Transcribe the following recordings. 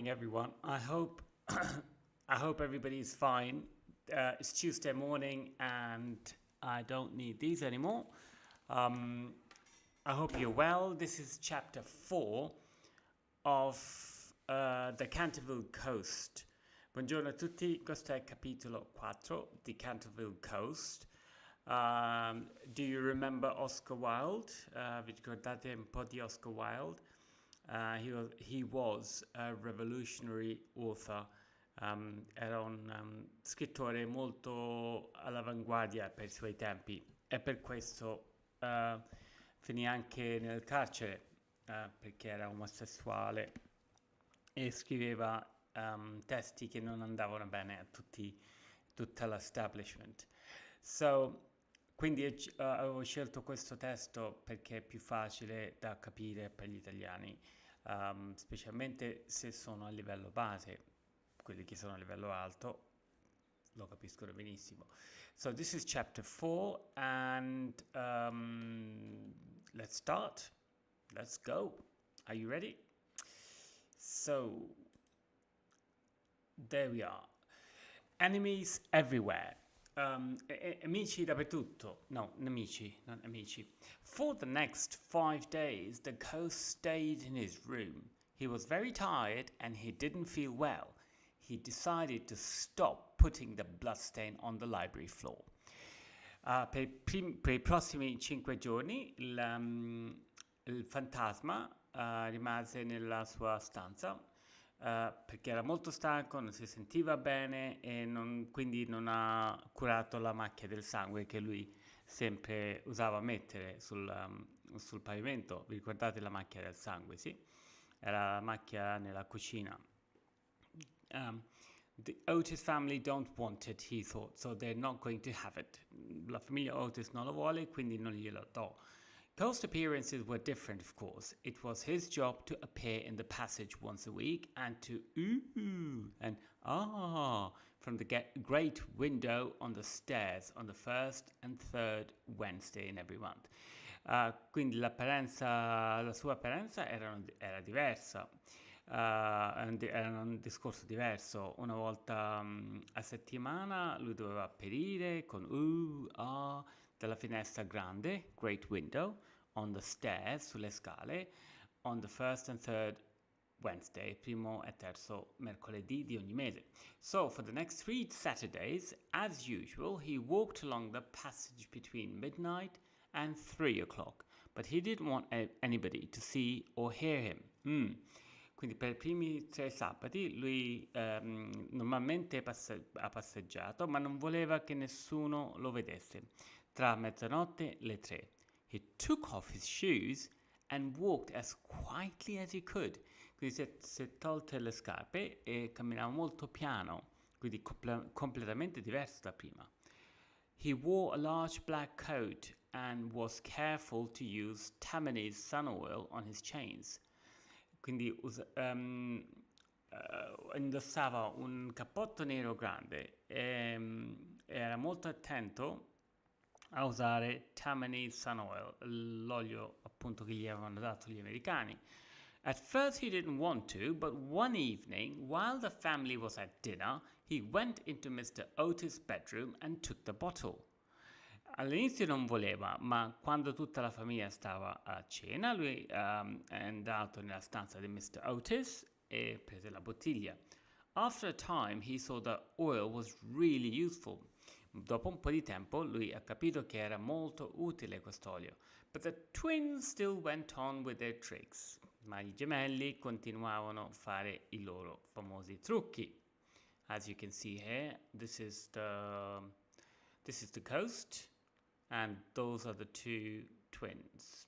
Everyone. I hope everybody's fine. It's Tuesday morning and I don't need these anymore. Um, I hope you're well. This is chapter 4 of the Canterville Ghost. Buongiorno a tutti, questo è il capitolo 4 di Canterville Ghost. Do you remember Oscar Wilde? Vi ricordate un po' di Oscar Wilde? He was a revolutionary author. Era un scrittore molto all'avanguardia per i suoi tempi e per questo finì anche nel carcere perché era omosessuale e scriveva testi che non andavano bene a tutta l'establishment. Quindi avevo scelto questo testo perché è più facile da capire per gli italiani, specialmente se sono a livello base. Quelli che sono a livello alto lo capiscono benissimo. So this is chapter 4 and let's start. Let's go. Are you ready? So there we are. Enemies everywhere. Amici dappertutto. No, nemici, not amici. For the next 5 days, the ghost stayed in his room. He was very tired and he didn't feel well. He decided to stop putting the bloodstain on the library floor. Per i prossimi 5 giorni il fantasma rimase nella sua stanza perché era molto stanco, non si sentiva bene e quindi non ha curato la macchia del sangue che lui sempre usava mettere sul pavimento. Vi ricordate la macchia del sangue? Sì, era la macchia nella cucina. The Otis family don't want it, he thought, so they're not going to have it. La famiglia Otis non lo vuole, quindi non glielo do. Ghost appearances were different, of course. It was his job to appear in the passage once a week and to ooh and ah from the great window on the stairs on the first and third Wednesday in every month. Quindi la sua apparenza era diversa. Era un discorso diverso. Una volta a settimana lui doveva apparire con dalla finestra grande, great window, on the stairs, sulle scale, on the first and third Wednesday, primo e terzo mercoledì di ogni mese. So for the next 3 Saturdays, as usual, he walked along the passage between midnight and 3 o'clock, but he didn't want anybody to see or hear him. Quindi per i primi 3 sabati lui normalmente ha passeggiato, ma non voleva che nessuno lo vedesse. Tra mezzanotte e le 3. He took off his shoes and walked as quietly as he could. Quindi si è tolte le scarpe e camminava molto piano, quindi completamente diverso da prima. He wore a large black coat and was careful to use Tammany's sun oil on his chains. Quindi indossava un cappotto nero grande e era molto attento a usare Tammany Sun Oil, l'olio appunto che gli avevano dato gli americani. At first he didn't want to, but one evening, while the family was at dinner, he went into Mr. Otis' bedroom and took the bottle. All'inizio non voleva, ma quando tutta la famiglia stava a cena, lui è andato nella stanza di Mr. Otis e prese la bottiglia. After a time, he saw that oil was really useful. Dopo un po' di tempo, lui ha capito che era molto utile quest'olio. But the twins still went on with their tricks. Ma i gemelli continuavano a fare i loro famosi trucchi. As you can see here, this is the ghost. And those are the 2 twins.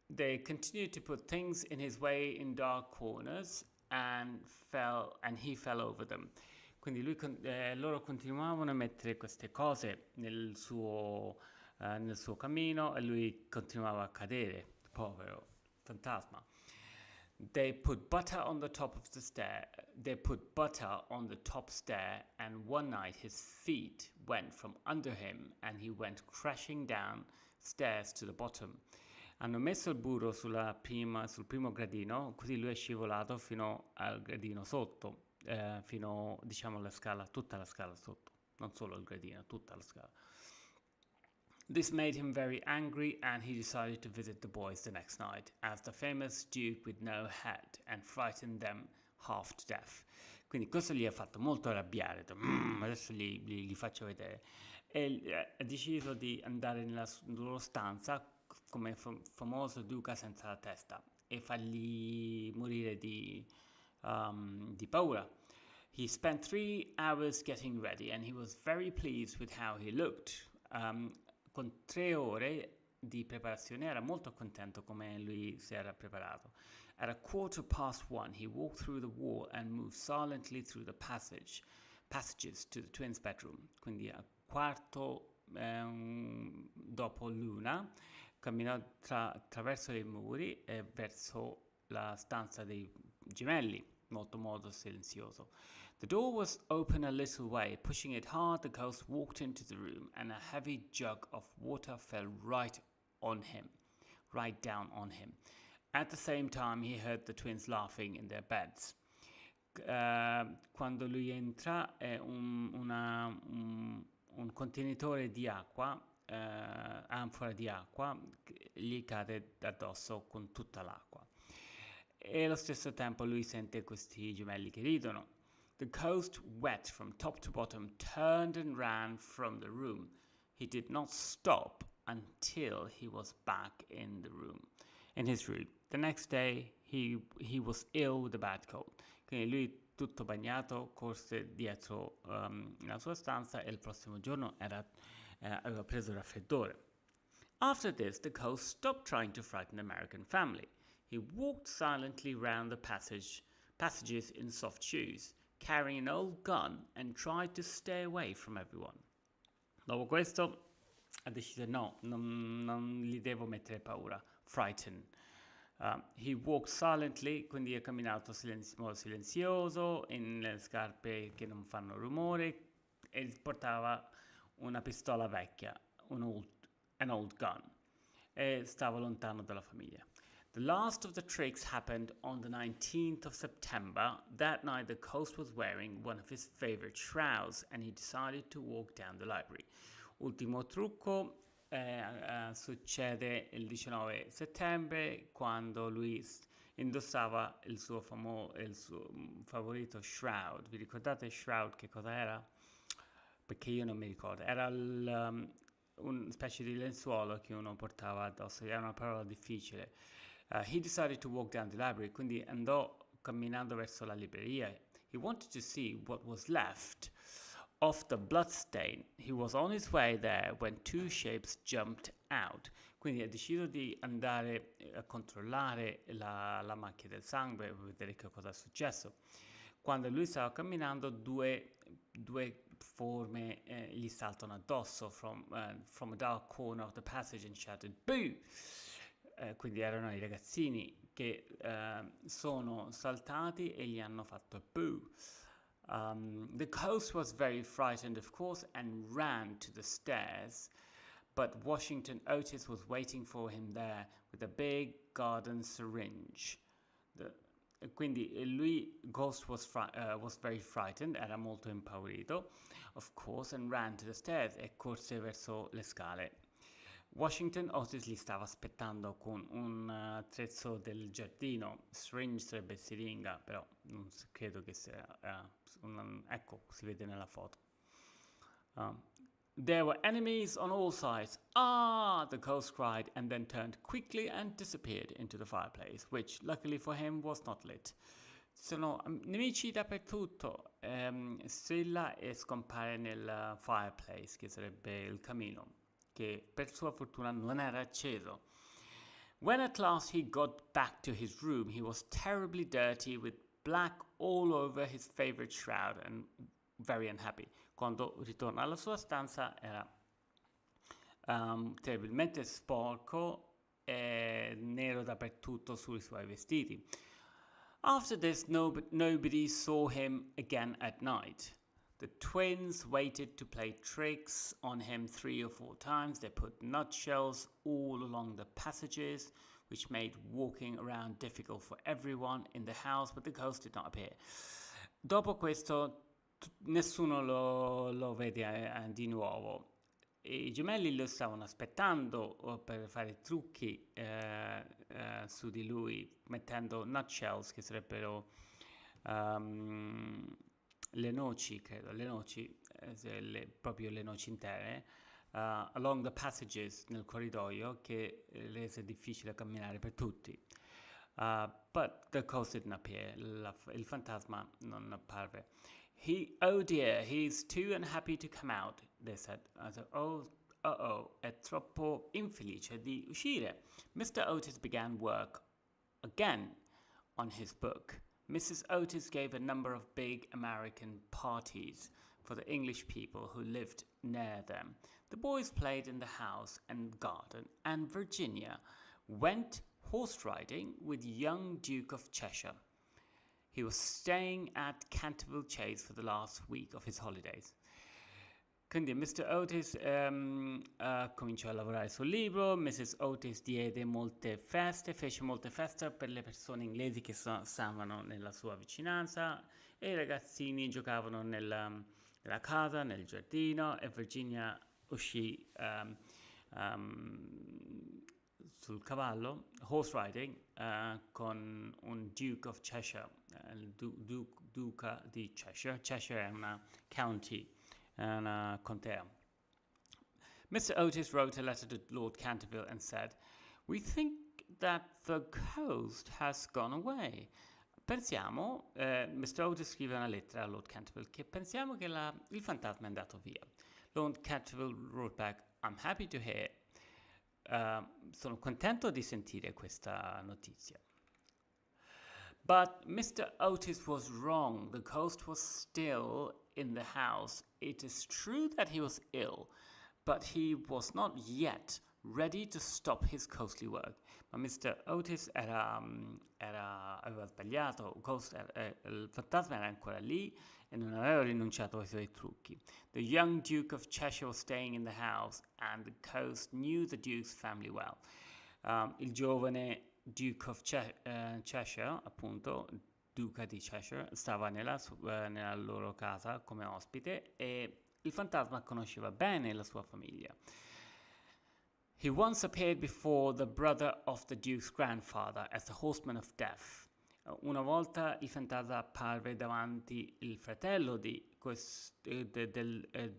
They continued to put things in his way in dark corners and he fell over them. Quindi loro continuavano a mettere queste cose nel suo cammino e lui continuava a cadere, povero fantasma. They put butter on the top of the stair. They put butter on the top stair, and one night his feet went from under him, and he went crashing down stairs to the bottom. Hanno messo il burro sul primo gradino, così lui è scivolato fino al gradino sotto, fino, diciamo, alla scala, tutta la scala sotto, non solo il gradino, tutta la scala. This made him very angry and he decided to visit the boys the next night as the famous Duke with no head and frightened them half to death. Quindi questo gli ha fatto molto arrabbiare, ha detto, adesso gli faccio vedere. E ha deciso di andare nella loro stanza come famoso duca senza la testa e fargli morire di paura. He spent 3 hours getting ready and he was very pleased with how he looked. Con 3 ore di preparazione era molto contento come lui si era preparato. At 1:15 he walked through the wall and moved silently through the passages to the twins' bedroom. Quindi a quarto dopo l'una camminò attraverso i muri e verso la stanza dei gemelli, molto silenzioso. The door was open a little way. Pushing it hard, the ghost walked into the room and a heavy jug of water fell right down on him. At the same time, he heard the twins laughing in their beds. Quando lui entra, un contenitore di acqua, anfora di acqua, gli cade addosso con tutta l'acqua. E allo stesso tempo lui sente questi gemelli che ridono. The ghost, wet from top to bottom, turned and ran from the room. He did not stop until he was back in his room. The next day he was ill with a bad cold. Quindi lui, tutto bagnato, corse dietro la sua stanza e il prossimo giorno aveva preso il raffreddore. After this, the ghost stopped trying to frighten the American family. He walked silently round the passages in soft shoes, carrying an old gun, and tried to stay away from everyone. Dopo questo ha deciso no, non gli devo mettere paura, frighten. He walked silently, quindi ha camminato in modo silenzioso, in scarpe che non fanno rumore, e portava una pistola vecchia, an old gun, e stava lontano dalla famiglia. The last of the tricks happened on the 19th of September. That night the ghost was wearing one of his favorite shrouds and he decided to walk down the library. Ultimo trucco succede il 19 settembre quando lui indossava il suo favorito shroud. Vi ricordate shroud che cosa era? Perché io non mi ricordo. Era una specie di lenzuolo che uno portava addosso, era una parola difficile. He decided to walk down the library, quindi andò camminando verso la libreria. He wanted to see what was left of the bloodstain. He was on his way there when 2 shapes jumped out. Quindi ha deciso di andare a controllare la macchia del sangue per vedere che cosa è successo. Quando lui stava camminando, due forme gli saltano addosso from a dark corner of the passage and shouted, "Boo!" Quindi erano i ragazzini che sono saltati e gli hanno fatto boo. The ghost was very frightened, of course, and ran to the stairs, but Washington Otis was waiting for him there with a big garden syringe. Quindi lui, Ghost, was very frightened, era molto impaurito, of course, and ran to the stairs e corse verso le scale. Washington Otis li stava aspettando con un attrezzo del giardino, syringe sarebbe siringa, però non credo che sia, ecco, si vede nella foto. There were enemies on all sides. Ah! The ghost cried and then turned quickly and disappeared into the fireplace, which, luckily for him, was not lit. Sono nemici dappertutto. Strilla e scompare nel fireplace, che sarebbe il camino, che per sua fortuna non era acceso. When at last he got back to his room, he was terribly dirty with black all over his favorite shroud and very unhappy. Quando ritorna alla sua stanza era terribilmente sporco e nero dappertutto sui suoi vestiti. After this, nobody saw him again at night. The twins waited to play tricks on him 3 or 4 times. They put nutshells all along the passages, which made walking around difficult for everyone in the house, but the ghost did not appear. Dopo questo nessuno lo vede di nuovo. I gemelli lo stavano aspettando per fare trucchi su di lui, mettendo nutshells, che sarebbero le noci, credo, proprio le noci intere, along the passages, nel corridoio, che rese difficile camminare per tutti. But the ghost didn't appear. Il fantasma non apparve. Oh dear, he's too unhappy to come out, they said. I said, è troppo infelice di uscire. Mr. Otis began work again on his book. Mrs. Otis gave a number of big American parties for the English people who lived near them. The boys played in the house and garden, and Virginia went horse riding with young Duke of Cheshire. He was staying at Canterville Chase for the last week of his holidays. Quindi Mr. Otis cominciò a lavorare sul libro. Mrs. Otis fece molte feste per le persone inglesi che stavano nella sua vicinanza, e i ragazzini giocavano nella casa, nel giardino, e Virginia uscì sul cavallo, horse riding, con un Duke of Cheshire, il duca di Cheshire. Cheshire è una county, una contea. Mr. Otis wrote a letter to Lord Canterville and said, "We think that the ghost has gone away." Mr. Otis scrive una lettera a Lord Canterville che pensiamo che il fantasma è andato via. Lord Canterville wrote back, "I'm happy to hear." Sono contento di sentire questa notizia. But Mr. Otis was wrong. The ghost was still in the house. It is true that he was ill, but he was not yet ready to stop his ghostly work. Ma Mr. Otis aveva sbagliato. Il fantasma era ancora lì e non aveva rinunciato ai suoi trucchi. The young Duke of Cheshire was staying in the house, and the ghost knew the Duke's family well. Il giovane Duke of Cheshire, appunto, duca di Cheshire, stava nella loro casa come ospite, e il fantasma conosceva bene la sua famiglia. He once appeared before the brother of the Duke's grandfather as the horseman of death. Una volta il fantasma apparve davanti il fratello del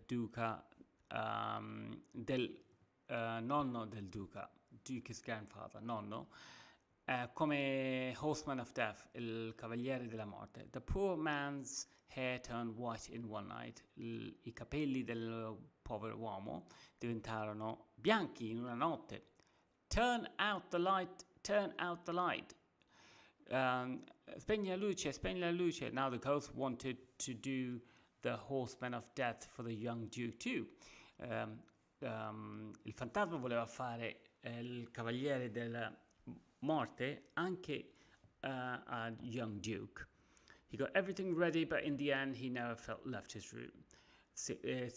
duca, nonno del duca, Duke's grandfather, nonno, come horseman of death, il cavaliere della morte. The poor man's hair turned white in one night. I capelli del povero uomo diventarono bianchi in una notte. Turn out the light, turn out the light. Spegni la luce, spegni la luce. Now the ghost wanted to do the horseman of death for the young Duke too. Il fantasma voleva fare il cavaliere della morte anche a young Duke. He got everything ready, but in the end he never left his room. Si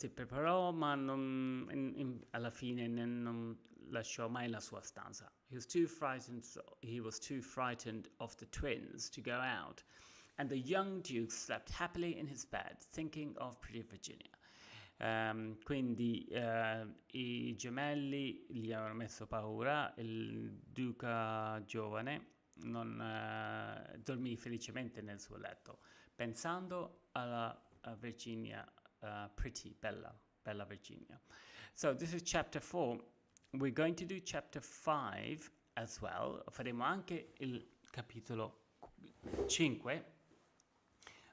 preparò, ma alla fine non lasciò mai la sua stanza. He was too frightened of the twins to go out, and the young Duke slept happily in his bed, thinking of pretty Virginia. Quindi i gemelli gli avevano messo paura. Il duca giovane dormì felicemente nel suo letto, pensando alla Virginia, pretty, bella Virginia. So this is chapter 4. We're going to do chapter 5 as well. Faremo anche il capitolo 5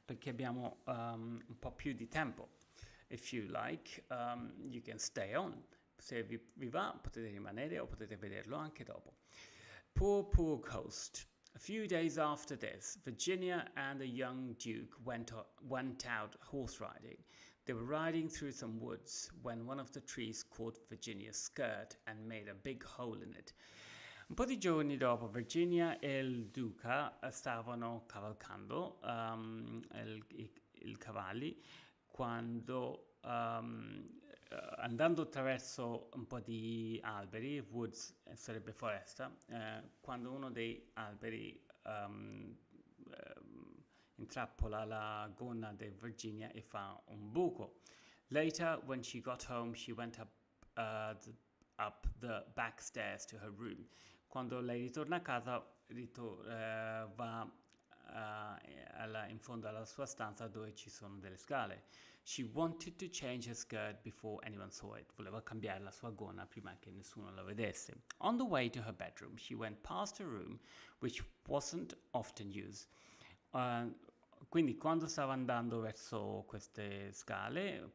perché abbiamo un po' più di tempo. If you like, you can stay on. Se vi va, potete rimanere o potete vederlo anche dopo. Poor ghost. A few days after this, Virginia and the young Duke went out horse riding. They were riding through some woods when one of the trees caught Virginia's skirt and made a big hole in it. Un po' di giorni dopo, Virginia e il duca stavano cavalcando i cavalli quando andando attraverso un po' di alberi, woods sarebbe foresta, quando uno dei alberi intrappola la gonna di Virginia e fa un buco. Later, when she got home, she went up the back stairs to her room. Quando lei ritorna a casa, va in fondo alla sua stanza dove ci sono delle scale. She wanted to change her skirt before anyone saw it. Voleva cambiare la sua gonna prima che nessuno la vedesse. On the way to her bedroom, she went past a room which wasn't often used. Quindi quando stava andando verso queste scale,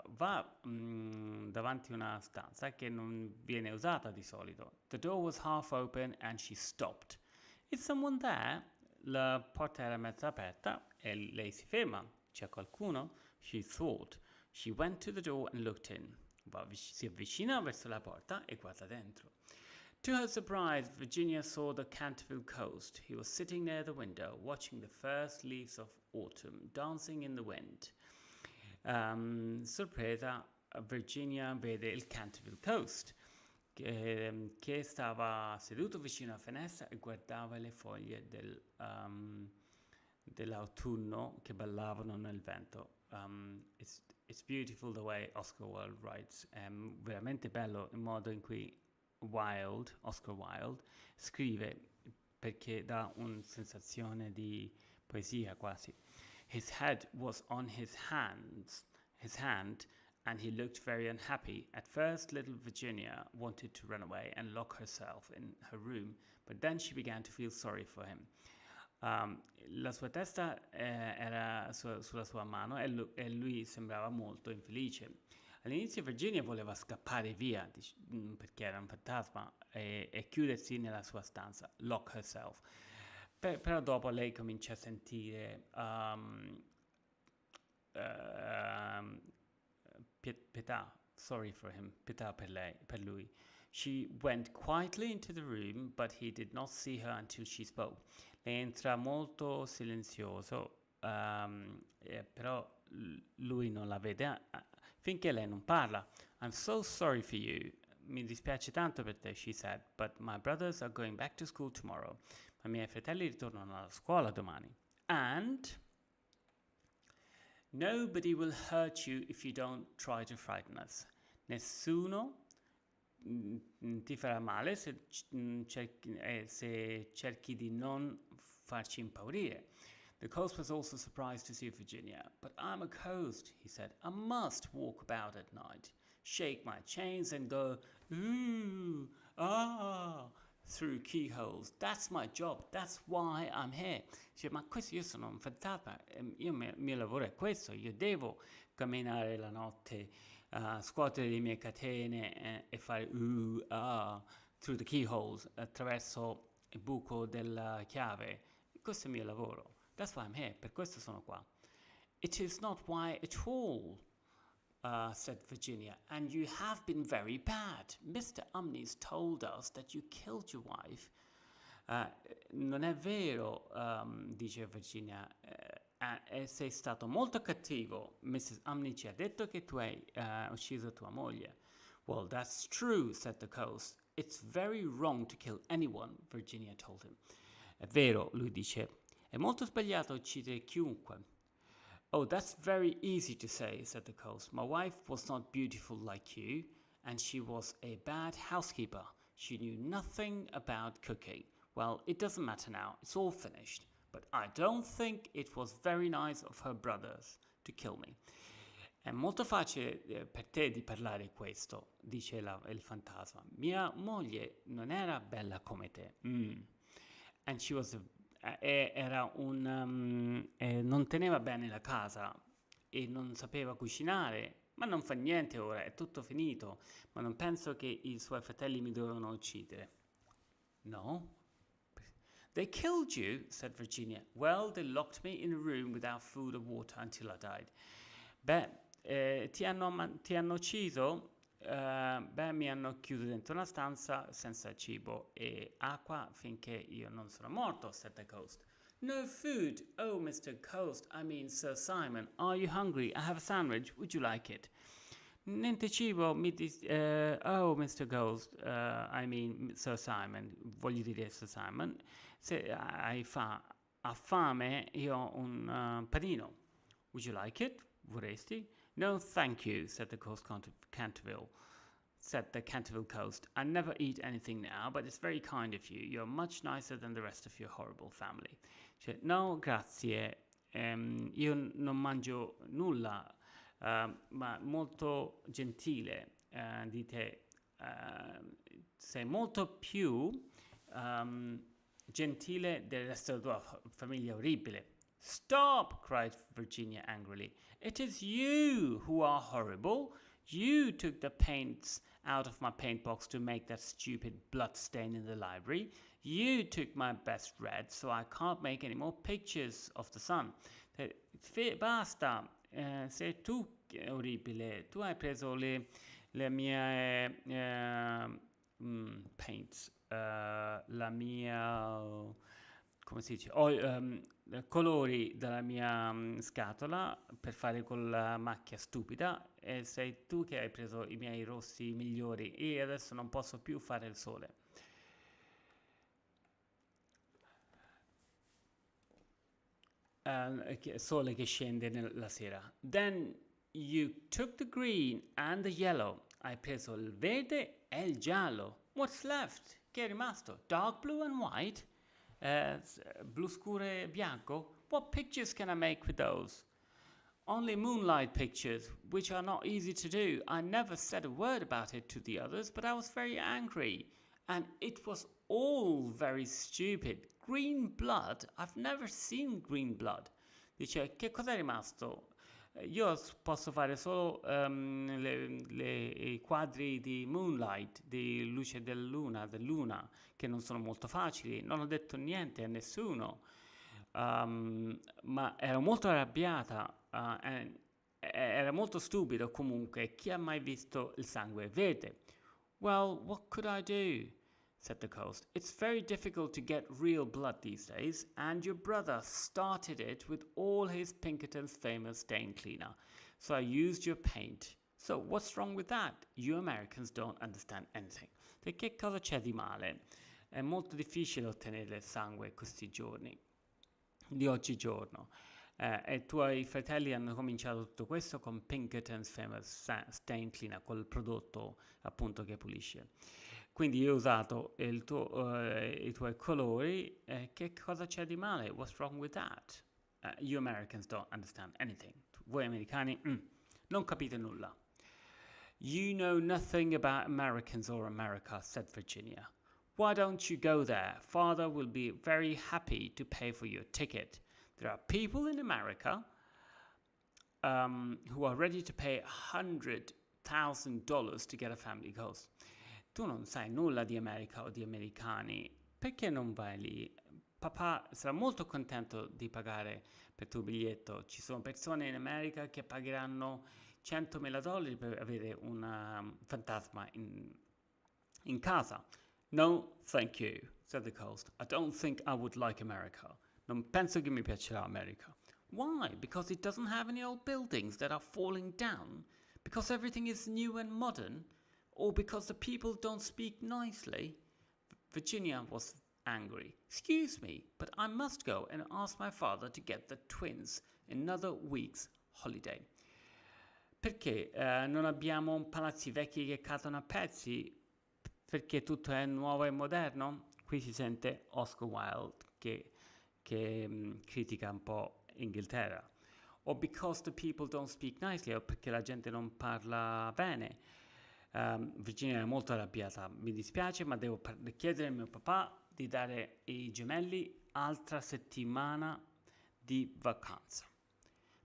va davanti a una stanza che non viene usata di solito. The door was half open and she stopped. Is someone there? La porta era mezza aperta e lei si ferma. C'è qualcuno? She thought. She went to the door and looked in. Si avvicina verso la porta e guarda dentro. To her surprise, Virginia saw the Canterville Ghost. He was sitting near the window, watching the first leaves of autumn dancing in the wind. Sorpresa, Virginia vede il Canterville Ghost che stava seduto vicino alla finestra e guardava le foglie dell'autunno che ballavano nel vento. It's beautiful the way Oscar Wilde writes. È veramente bello il modo in cui Oscar Wilde, scrive, perché dà una sensazione di poesia quasi. His head was on his hand, and he looked very unhappy. At first, little Virginia wanted to run away and lock herself in her room, but then she began to feel sorry for him. La sua testa era sulla sua mano e lui sembrava molto infelice. All'inizio Virginia voleva scappare via perché era un fantasma e chiudersi nella sua stanza, lock herself. Però dopo lei comincia a sentire pietà, sorry for him, pietà per lui. She went quietly into the room, but he did not see her until she spoke. Lei entra molto silenzioso, però lui non la vede finché lei non parla. I'm so sorry for you. Mi dispiace tanto per te, she said, but my brothers are going back to school tomorrow. Ma i miei fratelli ritornano alla scuola domani. And nobody will hurt you if you don't try to frighten us. Nessuno ti farà male se cerchi di non farci impaurire. The ghost was also surprised to see Virginia. But I'm a ghost, he said. I must walk about at night, shake my chains and go, ooh, ah, through keyholes. That's my job. That's why I'm here. Dice, ma questo io sono un fantasma. Il mio lavoro è questo. Io devo camminare la notte, scuotere le mie catene e fare through the keyholes, attraverso il buco della chiave. Questo è il mio lavoro. That's why I'm here. Per questo sono qua. It is not why at all, said Virginia, and you have been very bad. Mr. Umney's told us that you killed your wife. Non è vero, dice Virginia, sei stato molto cattivo. Mrs. Umney ci ha detto che tu hai ucciso tua moglie. Well, that's true, said the ghost. It's very wrong to kill anyone, Virginia told him. È vero, lui dice, è molto sbagliato uccidere chiunque. Oh, that's very easy to say, said the ghost. My wife was not beautiful like you, and she was a bad housekeeper. She knew nothing about cooking. Well, it doesn't matter now. It's all finished. But I don't think it was very nice of her brothers to kill me. È molto facile per te di parlare questo, dice il fantasma. Mia moglie non era bella come te. And she was non teneva bene la casa e non sapeva cucinare, ma non fa niente ora, è tutto finito, ma non penso che i suoi fratelli mi dovevano uccidere. No? They killed you, said Virginia. Well, they locked me in a room without food or water until I died. Beh, ti hanno ucciso? Beh, mi hanno chiuso dentro una stanza senza cibo e acqua finché io non sono morto, said the ghost. No food. Oh, Mr. Ghost, I mean Sir Simon, are you hungry? I have a sandwich. Would you like it? Niente cibo, oh, Mr. Ghost, I mean Sir Simon, voglio dire Sir Simon, se ha fame, io ho un panino. Would you like it? Vorresti? No, thank you, said the Canterville. Said the Canterville Ghost. I never eat anything now, but it's very kind of you. You're much nicer than the rest of your horrible family. Cioè, no, grazie, io non mangio nulla, ma molto gentile di te. Sei molto più gentile del resto della tua famiglia orribile. Stop! Cried Virginia angrily. It is you who are horrible. You took the paints out of my paint box to make that stupid blood stain in the library. You took my best red, so I can't make any more pictures of the sun. Basta, sei tu che è orribile. Tu hai preso le mie paints, la mia, come si dice, colori dalla mia scatola per fare con la macchia stupida, e sei tu che hai preso i miei rossi migliori e adesso non posso più fare il sole. Sole che scende la sera. Then you took the green and the yellow. Hai preso il verde e il giallo. What's left? Che è rimasto? Dark blue and white? Blu scuro e bianco? What pictures can I make with those? Only moonlight pictures, which are not easy to do. I never said a word about it to the others, but I was very angry. And it was all very stupid. Green blood? I've never seen green blood. Dice, che cosa è rimasto? Io posso fare solo i quadri di Moonlight, di luce della luna, che non sono molto facili. Non ho detto niente a nessuno, ma ero molto arrabbiata, era molto stupido comunque. Chi ha mai visto il sangue verde? Well, what could I do? Said the ghost. It's very difficult to get real blood these days, and your brother started it with all his Pinkerton's famous stain cleaner. So I used your paint. So what's wrong with that? You Americans don't understand anything. Che cosa c'è di male? È molto difficile ottenere il sangue questi giorni, di oggigiorno. E i tuoi fratelli hanno cominciato tutto questo con Pinkerton's famous stain cleaner, quel prodotto appunto che pulisce. Quindi io ho usato i tuoi colori, che cosa c'è di male? What's wrong with that? You Americans don't understand anything. Voi americani non capite nulla. You know nothing about Americans or America, said Virginia. Why don't you go there? Father will be very happy to pay for your ticket. There are people in America who are ready to pay $100,000 to get a family ghost. Tu non sai nulla di America o di americani, perché non vai lì? Papà sarà molto contento di pagare per il tuo biglietto. Ci sono persone in America che pagheranno $100,000 per avere un fantasma in casa. No, thank you, said the ghost. I don't think I would like America. Non penso che mi piacerà America. Why? Because it doesn't have any old buildings that are falling down? Because everything is new and modern? Or because the people don't speak nicely? Virginia was angry. Excuse me, but I must go and ask my father to get the twins another week's holiday. Perché non abbiamo palazzi vecchi che cadono a pezzi? Perché tutto è nuovo e moderno? Qui si sente Oscar Wilde che critica un po' Inghilterra. O because the people don't speak nicely, o perché la gente non parla bene. Virginia è molto arrabbiata. Mi dispiace, ma devo chiedere a mio papà di dare ai gemelli altra settimana di vacanza.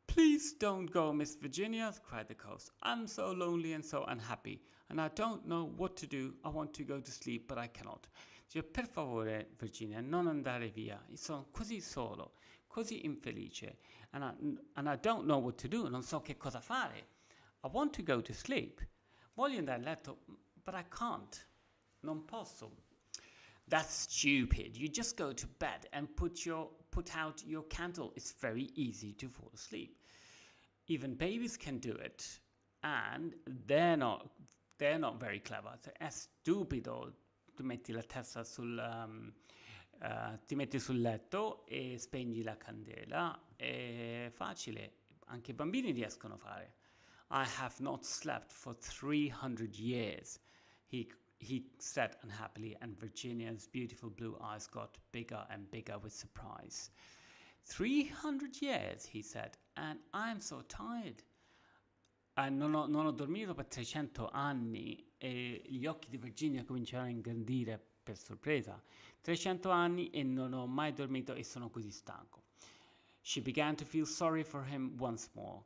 Please don't go, Miss Virginia, cried the ghost. I'm so lonely and so unhappy, and I don't know what to do. I want to go to sleep, but I cannot. Dice, per favore, Virginia, non andare via. Sono così solo, così infelice, and I don't know what to do. Non so che cosa fare. I want to go to sleep. Voglio andare a letto, but I can't. Non posso. That's stupid. You just go to bed and put out your candle. It's very easy to fall asleep. Even babies can do it, and they're not very clever. È stupido. Tu metti la testa ti metti sul letto e spegni la candela. È facile. Anche i bambini riescono a fare. I have not slept for 300 years. He said unhappily, and Virginia's beautiful blue eyes got bigger and bigger with surprise. 300 years, he said, and I'm so tired. Non ho dormito per 300 anni e gli occhi di Virginia cominciarono a ingrandire per sorpresa. 300 anni e non ho mai dormito e sono così stanco. She began to feel sorry for him once more.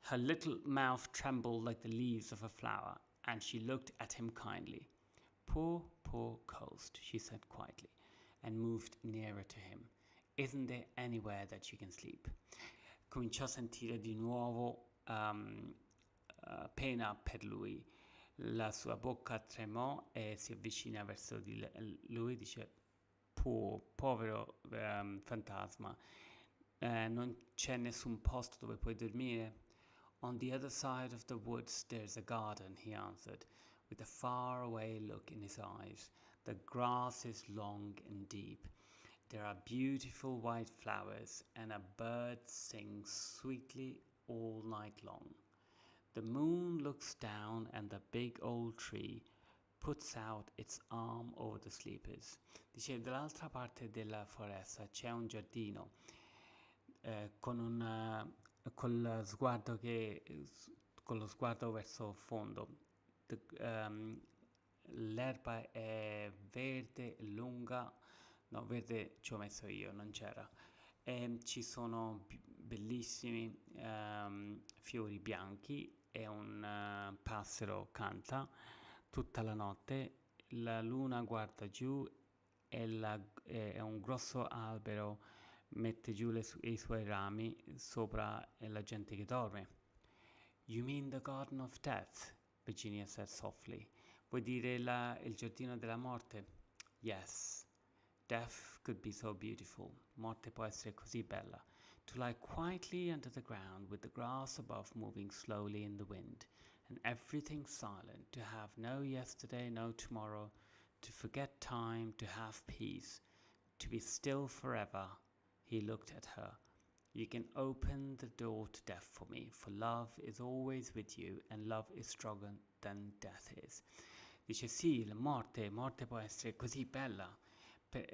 Her little mouth trembled like the leaves of a flower, and she looked at him kindly. Poor, poor Ghost, she said quietly, and moved nearer to him. Isn't there anywhere that you can sleep? Cominciò a sentire di nuovo pena per lui. La sua bocca tremò e si avvicina verso di lui, dice, povero fantasma, non c'è nessun posto dove puoi dormire? On the other side of the woods there's a garden, he answered, with a far-away look in his eyes. The grass is long and deep. There are beautiful white flowers, and a bird sings sweetly all night long. The moon looks down, and the big old tree puts out its arm over the sleepers. Dice, dall'altra parte della foresta c'è un giardino con lo sguardo verso il fondo. L'erba è verde, lunga. No, verde ci ho messo io, non c'era. Ci sono bellissimi fiori bianchi e un passero canta tutta la notte. La luna guarda giù e un grosso albero mette giù i suoi rami sopra la gente che dorme. You mean the Garden of Death? Virginia said softly. Vuoi dire il giardino della morte? Yes. Death could be so beautiful. Morte può essere così bella. To lie quietly under the ground with the grass above moving slowly in the wind, and everything silent, to have no yesterday, no tomorrow, to forget time, to have peace, to be still forever. He looked at her. You can open the door to death for me, for love is always with you, and love is stronger than death is. Dice sì, la morte può essere così bella, per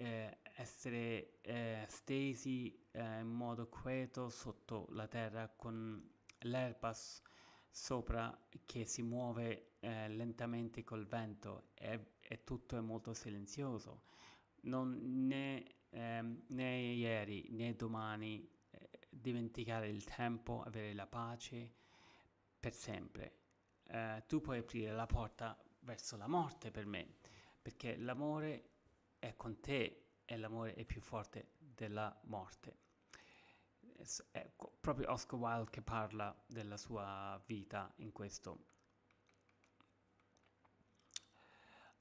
essere stesi in modo quieto sotto la terra con l'erba sopra che si muove lentamente col vento e tutto è molto silenzioso. Né ieri né domani dimenticare il tempo, avere la pace per sempre. Tu puoi aprire la porta verso la morte per me, perché l'amore è con te e l'amore è più forte della morte. È proprio Oscar Wilde che parla della sua vita in questo.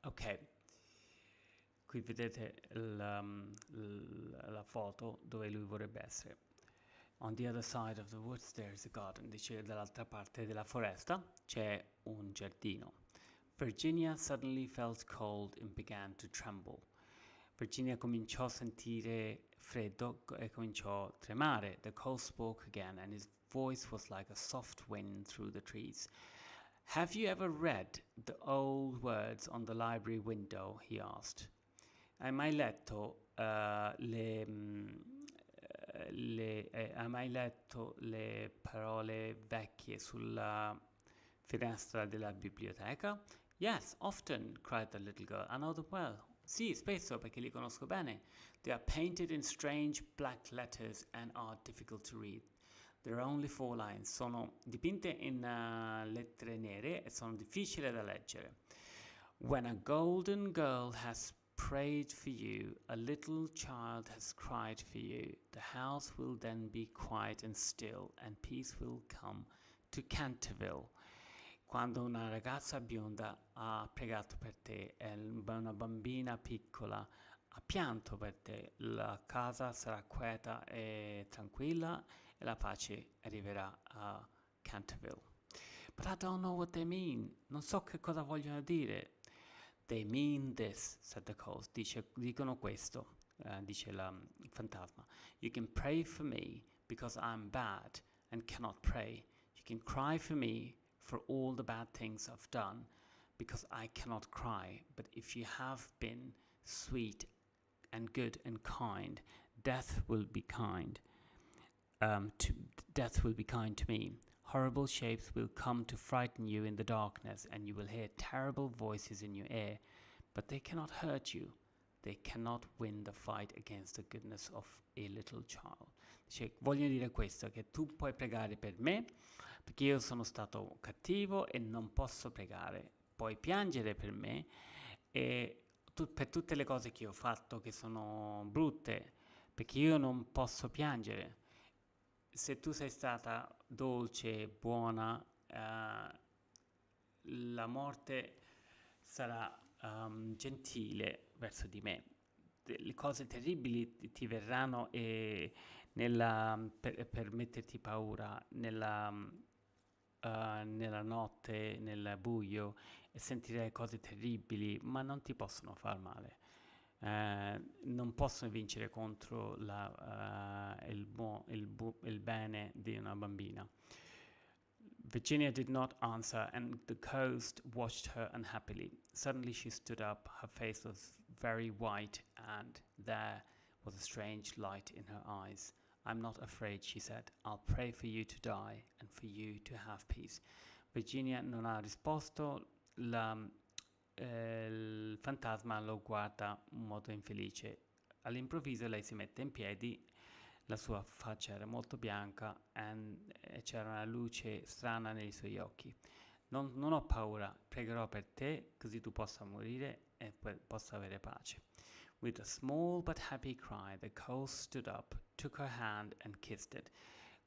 Ok, qui vedete la foto dove lui vorrebbe essere. On the other side of the woods there's a garden. Dice dall'altra parte della foresta c'è un giardino. Virginia suddenly felt cold and began to tremble. Virginia cominciò a sentire freddo e cominciò a tremare. The ghost spoke again, and his voice was like a soft wind through the trees. Have you ever read the old words on the library window? He asked. Hai mai letto le parole vecchie sulla finestra della biblioteca? Yes, often, cried the little girl. I know them well. Sì, spesso, perché li conosco bene. They are painted in strange black letters and are difficult to read. There are only 4 lines. Sono dipinte in lettere nere e sono difficili da leggere. When a golden girl has prayed for you, a little child has cried for you. The house will then be quiet and still, and peace will come to Canterville. quando una ragazza bionda ha pregato per te e una bambina piccola ha pianto per te, la casa sarà quieta e tranquilla e la pace arriverà a Canterville. But I don't know what they mean. Non so che cosa vogliono dire. They mean this, said the ghost. Dicono questo, dice il fantasma. You can pray for me because I'm bad and cannot pray. You can cry for me for all the bad things I've done because I cannot cry. But if you have been sweet and good and kind, death will be kind. Death will be kind to me. Horrible shapes will come to frighten you in the darkness, and you will hear terrible voices in your ear, but they cannot hurt you. They cannot win the fight against the goodness of a little child. Cioè, voglio dire questo, che tu puoi pregare per me, perché io sono stato cattivo e non posso pregare. Puoi piangere per me e per tutte le cose che ho fatto che sono brutte, perché io non posso piangere. Se tu sei stata dolce, buona, la morte sarà gentile verso di me. Le cose terribili ti verranno per metterti paura nella notte, nel buio, e sentirai cose terribili, ma non ti possono far male. Non possono vincere contro il bene di una bambina. Virginia did not answer, and the ghost watched her unhappily. Suddenly she stood up. Her face was very white, and there was a strange light in her eyes. I'm not afraid, she said. I'll pray for you to die and for you to have peace. Virginia non ha risposto. Il fantasma lo guarda in modo infelice. All'improvviso lei si mette in piedi, la sua faccia era molto bianca e c'era una luce strana nei suoi occhi. Non ho paura, pregherò per te così tu possa morire e possa avere pace. With a small but happy cry, the ghost stood up, took her hand and kissed it.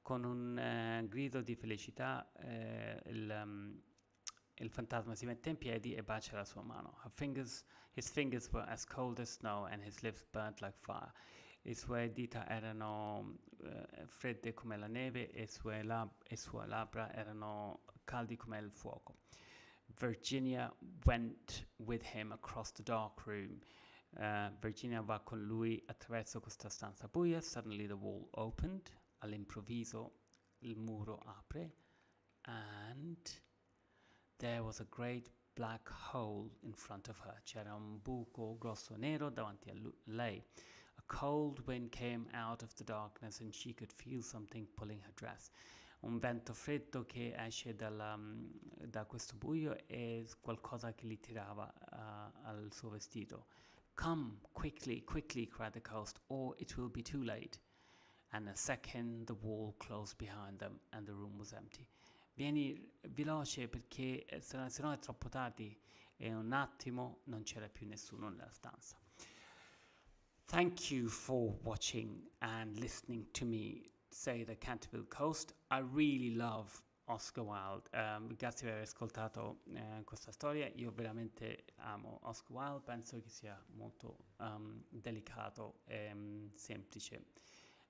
Con un grido di felicità il fantasma si mette in piedi e bacia la sua mano. His fingers were as cold as snow and his lips burnt like fire. Le sue dita erano fredde come la neve e le sue labbra erano caldi come il fuoco. Virginia went with him across the dark room. Virginia va con lui attraverso questa stanza buia. Suddenly the wall opened. All'improvviso il muro apre and there was a great black hole in front of her. C'era un buco grosso nero davanti a lei. A cold wind came out of the darkness and she could feel something pulling her dress. Un vento freddo che esce da questo buio e qualcosa che li tirava al suo vestito. Come, quickly, quickly, cried the ghost, or it will be too late. And in a second the wall closed behind them and the room was empty. Vieni veloce perché se no è troppo tardi, e un attimo non c'era più nessuno nella stanza. Thank you for watching and listening to me say the Canterville Ghost. I really love Oscar Wilde. Grazie per aver ascoltato questa storia. Io veramente amo Oscar Wilde, penso che sia molto delicato e semplice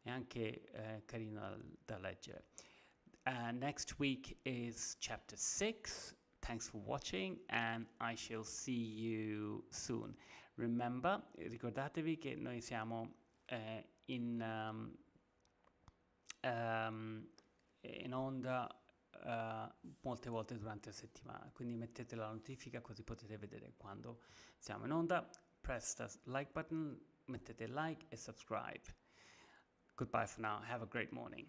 e anche carino da leggere. Next week is chapter 6. Thanks for watching and I shall see you soon. Remember, ricordatevi che noi siamo in onda molte volte durante la settimana, quindi mettete la notifica così potete vedere quando siamo in onda. Press the like button, mettete like e subscribe. Goodbye for now. Have a great morning.